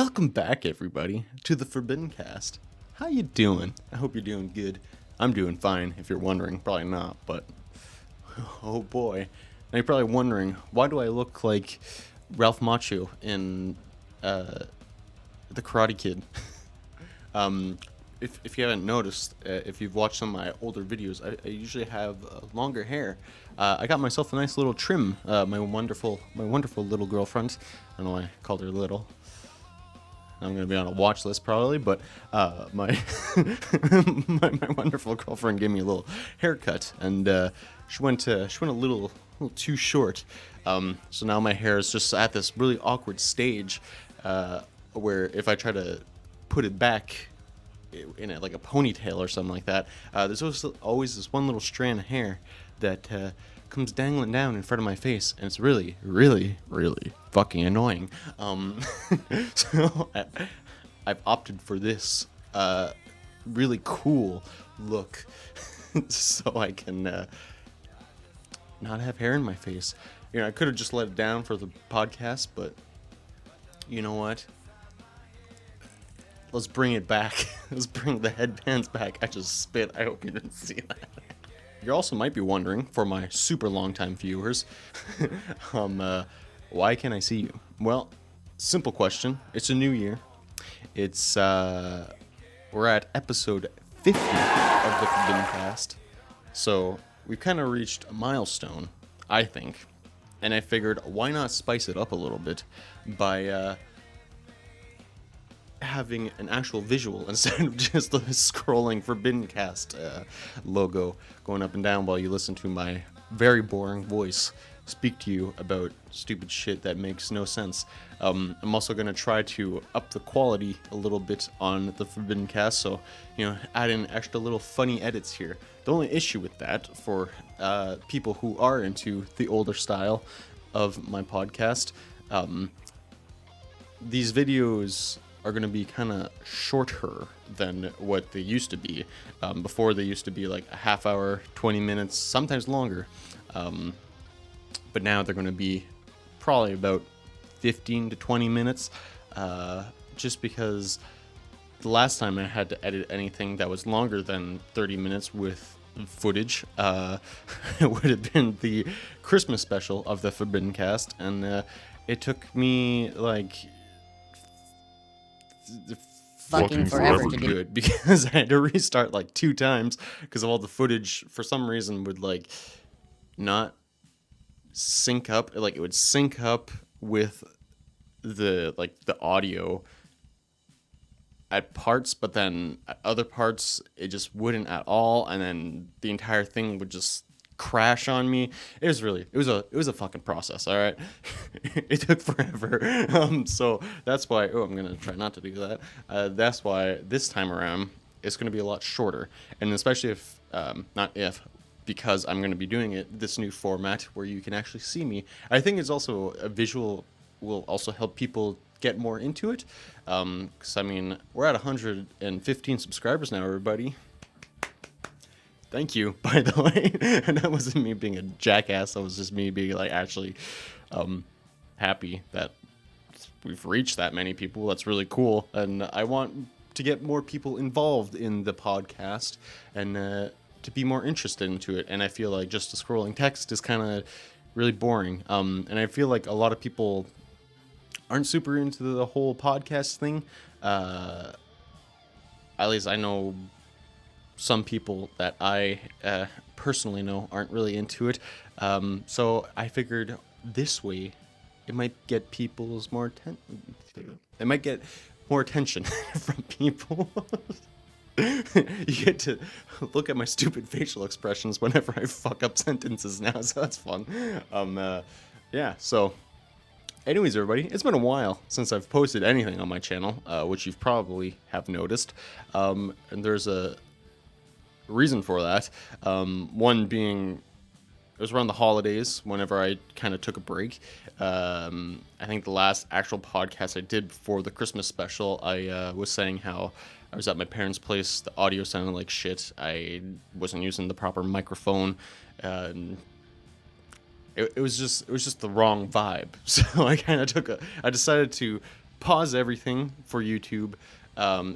Welcome back, everybody, to the ForbiddenCast. How you doing? I hope you're doing good. I'm doing fine, if you're wondering. Probably not, but oh boy. Now you're probably wondering, why do I look like Ralph Macchio in The Karate Kid? If you haven't noticed, if you've watched some of my older videos, I usually have longer hair. I got myself a nice little trim. My wonderful little girlfriend. I don't know why I called her little. I'm gonna be on a watch list probably, but my my wonderful girlfriend gave me a little haircut, and she went a little too short. So now my hair is just at this really awkward stage where if I try to put it back in like a ponytail or something like that, there's always this one little strand of hair that comes dangling down in front of my face, and it's really, really, really fucking annoying. So I've opted for this really cool look so I can not have hair in my face. You know, I could have just let it down for the podcast, but you know what? Let's bring it back. Let's bring the headbands back. I just spit. I hope you didn't see that. You also might be wondering, for my super long-time viewers, why can't I see you? Well, simple question. It's a new year. It's we're at episode 50 of the ForbiddenCast, so we've kind of reached a milestone, I think, and I figured why not spice it up a little bit by having an actual visual instead of just the scrolling ForbiddenCast logo going up and down while you listen to my very boring voice speak to you about stupid shit that makes no sense. I'm also going to try to up the quality a little bit on the ForbiddenCast, so, you know, add in extra little funny edits here. The only issue with that for people who are into the older style of my podcast, these videos are going to be kind of shorter than what they used to be. Before, they used to be like a half hour, 20 minutes, sometimes longer. But now they're going to be probably about 15 to 20 minutes, just because the last time I had to edit anything that was longer than 30 minutes with footage, it would have been the Christmas special of the ForbiddenCast, and it took me like fucking forever to do it because I had to restart like 2 times because of all the footage for some reason would like not sync up. Like it would sync up with the audio at parts, but then at other parts it just wouldn't at all, and then the entire thing would just crash on me. It was a fucking process. All right. It took forever. So that's why I'm gonna try not to do that. That's why this time around it's gonna be a lot shorter, and especially if because I'm gonna be doing it this new format where you can actually see me. I think it's also a visual will also help people get more into it, because I mean we're at 115 subscribers now, everybody. Thank you, by the way. And that wasn't me being a jackass. That was just me being like actually happy that we've reached that many people. That's really cool. And I want to get more people involved in the podcast and to be more interested into it. And I feel like just the scrolling text is kind of really boring. And I feel like a lot of people aren't super into the whole podcast thing. At least I know some people that I personally know aren't really into it. So I figured this way it might get people's more attention. It might get more attention from people. You get to look at my stupid facial expressions whenever I fuck up sentences now, so that's fun. Yeah, so anyways, everybody, it's been a while since I've posted anything on my channel, which you've probably have noticed. And there's a reason for that. One being, it was around the holidays whenever I kind of took a break. I think the last actual podcast I did before the Christmas special, I was saying how I was at my parents' place, the audio sounded like shit, I wasn't using the proper microphone, and it was just the wrong vibe. So I kind of I decided to pause everything for YouTube,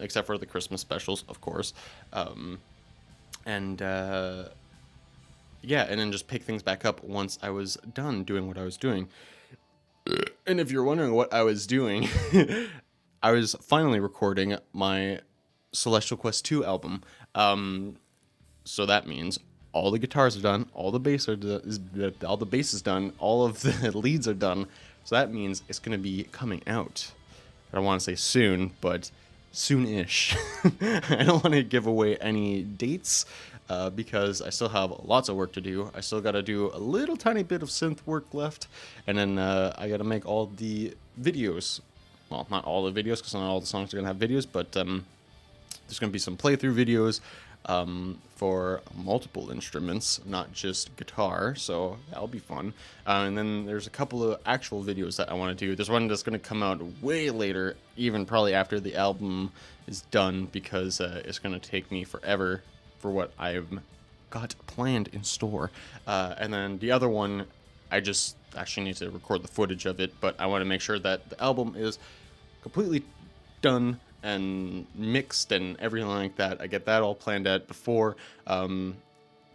except for the Christmas specials, of course. And yeah, and then just pick things back up once I was done doing what I was doing. And if you're wondering what I was doing, I was finally recording my Celestial Quest 2 album. So that means all the guitars are done, all the bass all the bass is done, all of the leads are done. So that means it's gonna be coming out. I don't want to say soon, but soon-ish. I don't want to give away any dates because I still have lots of work to do. I still got to do a little tiny bit of synth work left, and then I got to make all the videos. Well, not all the videos because not all the songs are going to have videos, but there's going to be some playthrough videos for multiple instruments, not just guitar, so that'll be fun. And then there's a couple of actual videos that I want to do. There's one that's going to come out way later, even probably after the album is done, because it's going to take me forever for what I've got planned in store. And then the other one, I just actually need to record the footage of it, but I want to make sure that the album is completely done and mixed and everything like that. I get that all planned out before,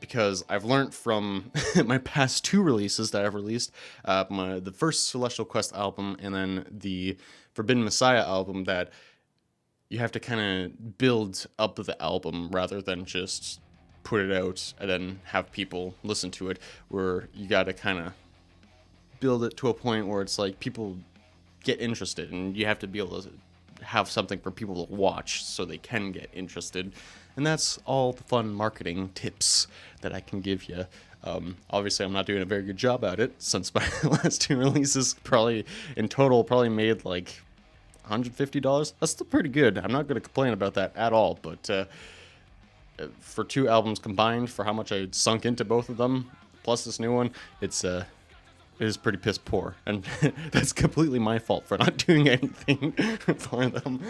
because I've learned from my past 2 releases that I've released, the first Celestial Quest album and then the Forbidden Messiah album, that you have to kind of build up the album rather than just put it out and then have people listen to it, where you got to kind of build it to a point where it's like people get interested, and you have to be able to have something for people to watch so they can get interested. And that's all the fun marketing tips that I can give you. Obviously, I'm not doing a very good job at it, since my last 2 releases probably made like $150. That's still pretty good. I'm not going to complain about that at all. But for 2 albums combined, for how much I sunk into both of them, plus this new one, it is pretty piss poor, and that's completely my fault for not doing anything for them.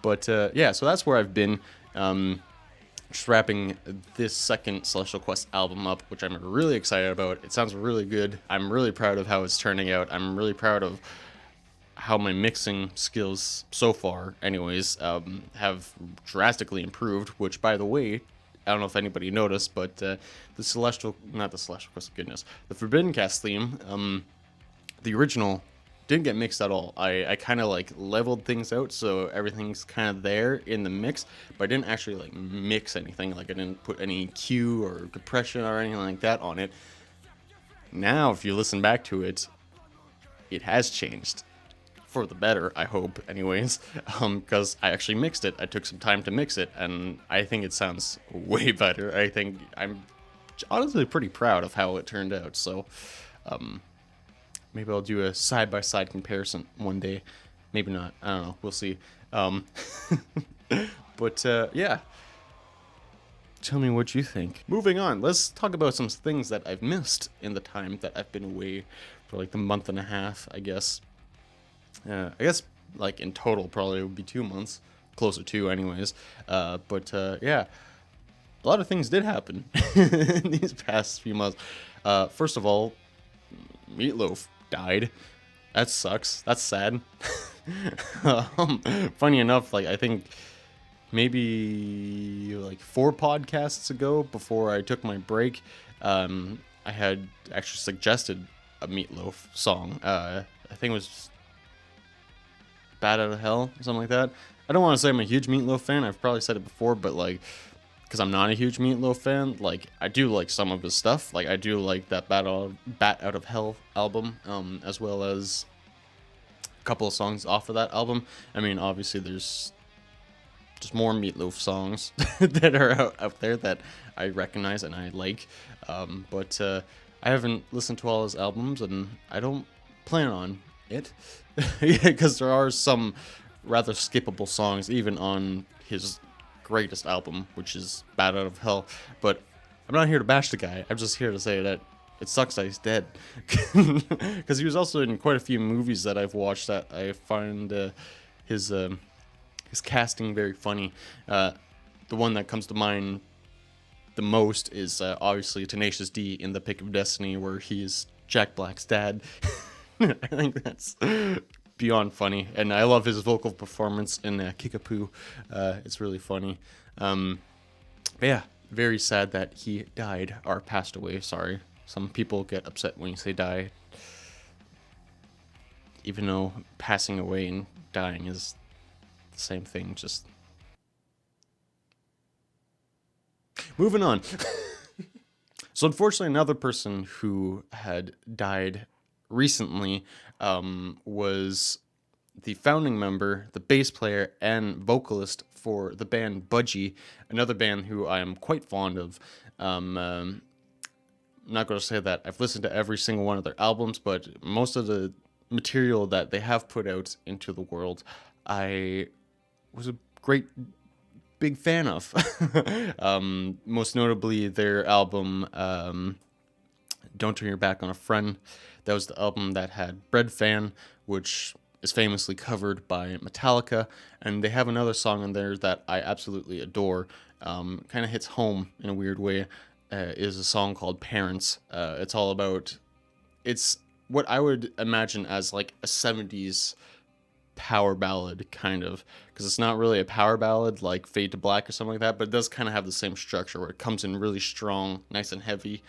But yeah, so that's where I've been. Just wrapping this second Celestial Quest album up, which I'm really excited about. It sounds really good. I'm really proud of how it's turning out. I'm really proud of how my mixing skills so far, anyways, have drastically improved, which, by the way, I don't know if anybody noticed, but the ForbiddenCast theme, the original didn't get mixed at all. I kind of like leveled things out so everything's kind of there in the mix, but I didn't actually like mix anything. Like I didn't put any EQ or compression or anything like that on it. Now, if you listen back to it, it has changed. For the better, I hope, anyways, because I actually mixed it. I took some time to mix it, and I think it sounds way better. I think I'm honestly pretty proud of how it turned out, so maybe I'll do a side-by-side comparison one day. Maybe not. I don't know. We'll see. But yeah. Tell me what you think. Moving on, let's talk about some things that I've missed in the time that I've been away for like the month and a half, I guess. I guess like in total probably would be 2 months, closer to anyways. But yeah, a lot of things did happen in these past few months. First of all, Meatloaf died. That sucks. That's sad. Funny enough, like I think maybe like 4 podcasts ago, before I took my break, I had actually suggested a Meatloaf song. I think it was Bad Out of Hell, or something like that. I don't want to say I'm a huge Meatloaf fan. I've probably said it before, but like, because I'm not a huge Meatloaf fan, like I do like some of his stuff. Like I do like that Bat Out of Hell album, as well as a couple of songs off of that album. I mean, obviously there's just more Meatloaf songs that are out there that I recognize and I like. But I haven't listened to all his albums, and I don't plan on it. Because there are some rather skippable songs even on his greatest album, which is Bad Out of Hell. But I'm not here to bash the guy. I'm just here to say that it sucks that he's dead. Because he was also in quite a few movies that I've watched that I find his casting very funny. The one that comes to mind the most is obviously Tenacious D in The Pick of Destiny, where he's Jack Black's dad. I think that's beyond funny, and I love his vocal performance in Kickapoo. It's really funny. But yeah, very sad that he died or passed away. Sorry, some people get upset when you say die, even though passing away and dying is the same thing. Just moving on. So unfortunately, another person who had died recently was the founding member, the bass player, and vocalist for the band Budgie, another band who I am quite fond of. I'm not going to say that I've listened to every single one of their albums, but most of the material that they have put out into the world, I was a great big fan of. Most notably their album Don't Turn Your Back on a Friend. That was the album that had Bread Fan, which is famously covered by Metallica, and they have another song in there that I absolutely adore. Kind of hits home in a weird way. Is a song called Parents. It's all about, it's what I would imagine as like a 70s power ballad, kind of, because it's not really a power ballad like Fade to Black or something like that, but it does kind of have the same structure where it comes in really strong, nice and heavy,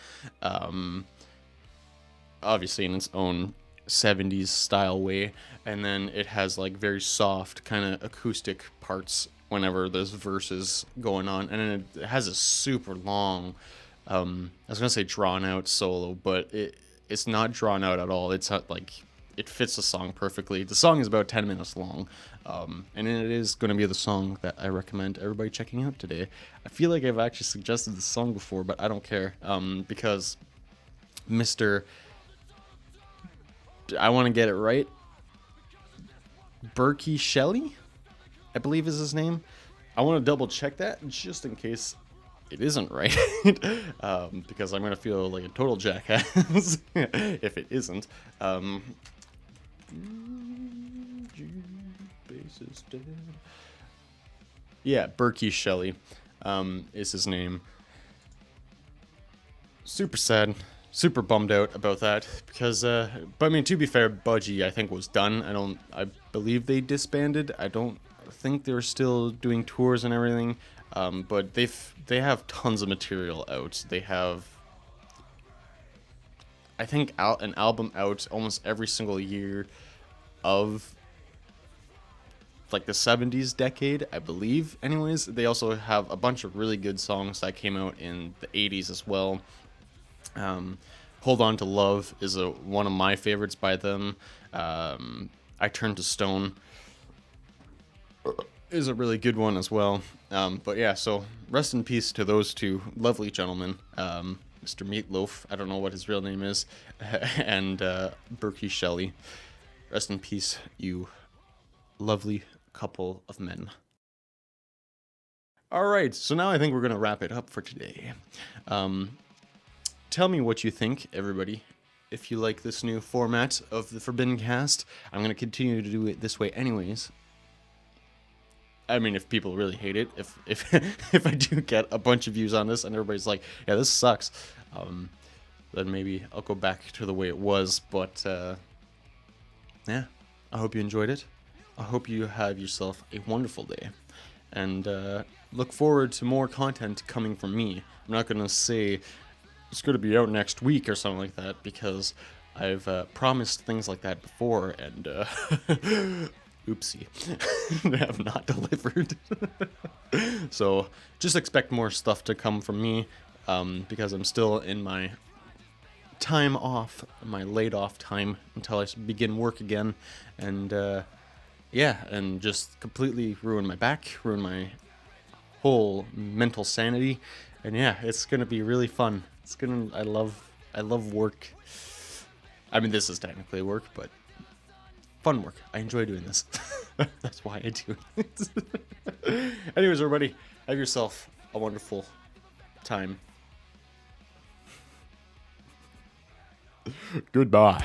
obviously in its own 70s style way, and then it has like very soft kind of acoustic parts whenever there's verses going on, and then it has a super long, I was gonna say drawn out solo, but it's not drawn out at all. It's like, it fits the song perfectly. The song is about 10 minutes long, and it is going to be the song that I recommend everybody checking out today. I feel like I've actually suggested this song before, but I don't care, because Mr. I want to get it right, Berkey Shelley, I believe is his name. I want to double check that just in case it isn't right, because I'm going to feel like a total jackass if it isn't. Yeah, Berkey Shelley is his name. Super sad, super bummed out about that, because but I mean, to be fair, Budgie I think was done. I believe they disbanded. I don't think they're still doing tours and everything, but they have tons of material out. They have, I think, an album out almost every single year of like the 70s decade, I believe. Anyways, they also have a bunch of really good songs that came out in the 80s as well. Hold On to Love is one of my favorites by them. I Turn to Stone is a really good one as well. But yeah, so rest in peace to those two lovely gentlemen. Mr. Meatloaf, I don't know what his real name is, and Berkey Shelley. Rest in peace, you lovely couple of men. All right, so now I think we're going to wrap it up for today. Tell me what you think, everybody. If you like this new format of the Forbidden Cast, I'm going to continue to do it this way anyways. I mean, if people really hate it, if if I do get a bunch of views on this and everybody's like, yeah, this sucks, then maybe I'll go back to the way it was. But yeah, I hope you enjoyed it. I hope you have yourself a wonderful day, and look forward to more content coming from me. I'm not going to say it's going to be out next week or something like that, because I've promised things like that before, and oopsie, have not delivered. So just expect more stuff to come from me, because I'm still in my time off, my laid off time until I begin work again, and yeah, and just completely ruin my back, ruin my whole mental sanity, and yeah, it's gonna be really fun. I love work. I mean, this is technically work, but fun work. I enjoy doing this. That's why I do it. Anyways, everybody, have yourself a wonderful time. Goodbye.